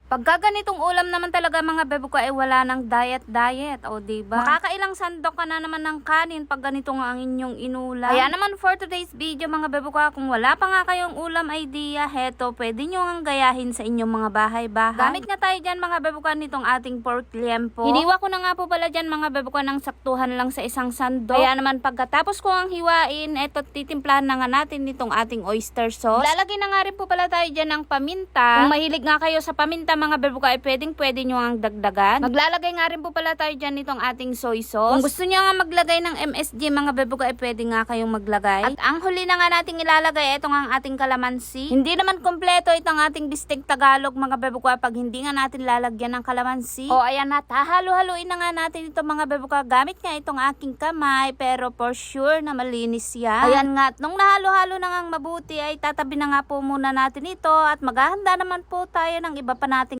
Pagka ganitong ulam naman talaga mga bebo ko ay wala ng diet. O diba? Makakailang sandok ka na naman ng kanin pag ganito nga ang inyong inulam. Kaya naman for today's video mga bebo ko, kung wala pa nga kayong ulam idea, heto, pwede nyo nga gayahin sa inyong mga bahay-bahay. Gamit nga tayo dyan mga bebo ko nitong ating pork liempo. Hiniwa ko na nga po pala dyan mga bebo ko ng saktuhan lang sa isang sandok. Kaya naman pagkatapos ko ang hiwain, eto titimplahan na nga natin nitong ating oyster sauce. Lalagay na nga rin po pala tayo dyan ng paminta. Kung mahilig nga kayo sa paminta mga bebo ko ay pwede nyo ang dagdagan. Maglalagay nga rin po pala tayo dyan nitong ating soy sauce. Kung gusto nyo nga maglagay ng MSG mga bebo ko ay pwede nga kayong maglagay. At ang huli na nga nating ilalagay, ito nga ang ating kalamansi. Hindi naman kompleto itong ating bistek Tagalog mga bebo ko pag hindi nga natin lalagyan ng kalamansi. O ayan na, halo-haluin na nga natin ito mga bebo ko. Gamit nga itong aking kamay pero for sure na malinis yan. Ayan nga, at nung nahalo-halo na nga mabuti ay tatabi na nga po muna natin ito at maghahanda naman po tayo ng iba pa natin